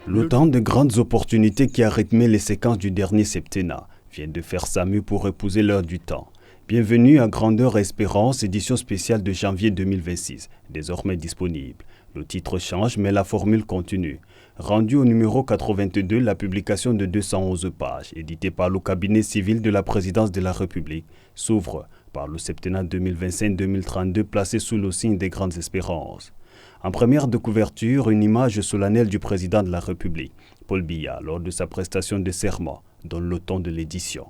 Le temps de grandes opportunités qui a rythmé les séquences du dernier septennat vient de faire sa mue pour épouser l'heure du temps. Bienvenue à Grandeur et Espérance, édition spéciale de janvier 2026, désormais disponible. Le titre change, mais la formule continue. Rendu au numéro 82, la publication de 211 pages, éditée par le cabinet civil de la présidence de la République, s'ouvre par le septennat 2025-2032 placé sous le signe des grandes espérances. En première de couverture, une image solennelle du président de la République, Paul Biya, lors de sa prestation de serment, donne le ton de l'édition.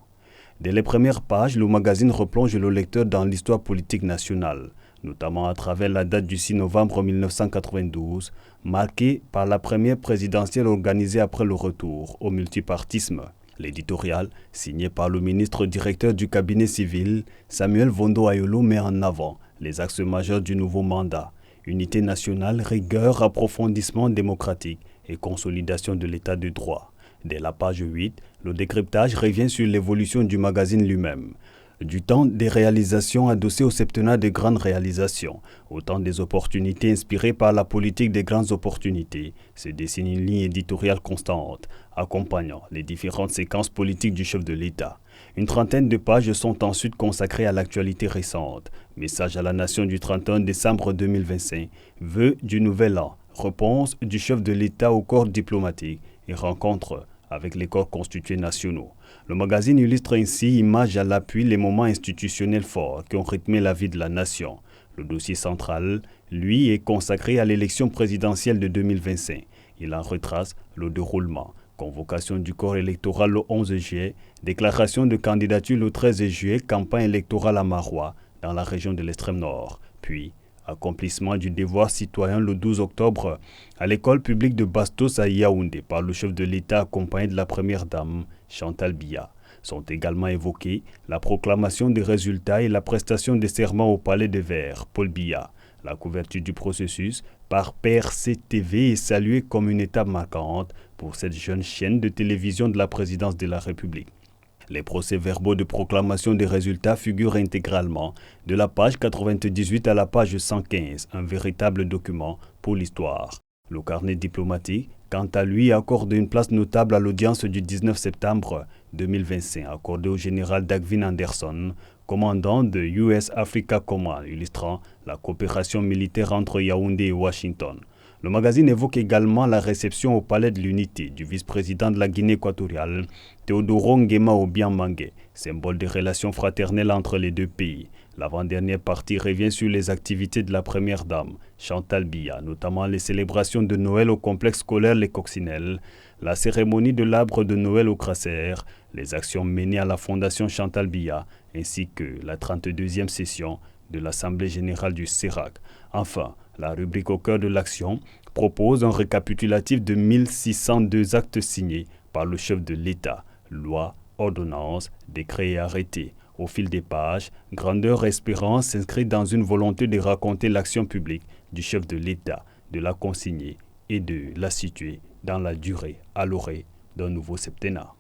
Dès les premières pages, le magazine replonge le lecteur dans l'histoire politique nationale, notamment à travers la date du 6 novembre 1992, marquée par la première présidentielle organisée après le retour au multipartisme. L'éditorial, signé par le ministre directeur du cabinet civil, Samuel Vondo Ayolo, met en avant les axes majeurs du nouveau mandat: unité nationale, rigueur, approfondissement démocratique et consolidation de l'état de droit. Dès la page 8, le décryptage revient sur l'évolution du magazine lui-même. Du temps des réalisations adossées au septennat de grandes réalisations, au temps des opportunités inspirées par la politique des grandes opportunités, se dessine une ligne éditoriale constante, accompagnant les différentes séquences politiques du chef de l'État. Une trentaine de pages sont ensuite consacrées à l'actualité récente. Message à la nation du 31 décembre 2025, vœux du nouvel an, réponse du chef de l'État au corps diplomatique et rencontre avec les corps constitués nationaux. Le magazine illustre ainsi, images à l'appui, les moments institutionnels forts qui ont rythmé la vie de la nation. Le dossier central, lui, est consacré à l'élection présidentielle de 2025. Il en retrace le déroulement. Convocation du corps électoral le 11 juillet, déclaration de candidature le 13 juillet, campagne électorale à Maroua, dans la région de l'extrême nord. Puis, accomplissement du devoir citoyen le 12 octobre à l'école publique de Bastos à Yaoundé par le chef de l'État accompagné de la première dame, Chantal Biya. Sont également évoqués la proclamation des résultats et la prestation des serments au Palais des Verts, Paul Biya. La couverture du processus par PRC-TV est saluée comme une étape marquante pour cette jeune chaîne de télévision de la présidence de la République. Les procès-verbaux de proclamation des résultats figurent intégralement, de la page 98 à la page 115, un véritable document pour l'histoire. Le carnet diplomatique, quant à lui, accorde une place notable à l'audience du 19 septembre 2025, accordée au général Dagvin Anderson, commandant de US Africa Command, illustrant la coopération militaire entre Yaoundé et Washington. Le magazine évoque également la réception au Palais de l'Unité du vice-président de la Guinée équatoriale, Teodoro Nguema Obiang-Mangué, symbole des relations fraternelles entre les deux pays. L'avant-dernière partie revient sur les activités de la première dame, Chantal Biya, notamment les célébrations de Noël au complexe scolaire Les Coccinelles, la cérémonie de l'arbre de Noël au Crasser, les actions menées à la Fondation Chantal Biya, ainsi que la 32e session de l'Assemblée générale du CERAC. Enfin, la rubrique au cœur de l'action propose un récapitulatif de 1602 actes signés par le chef de l'État, lois, ordonnances, décrets et arrêtés. Au fil des pages, Grandeur et Espérance s'inscrit dans une volonté de raconter l'action publique du chef de l'État, de la consigner et de la situer dans la durée à l'orée d'un nouveau septennat.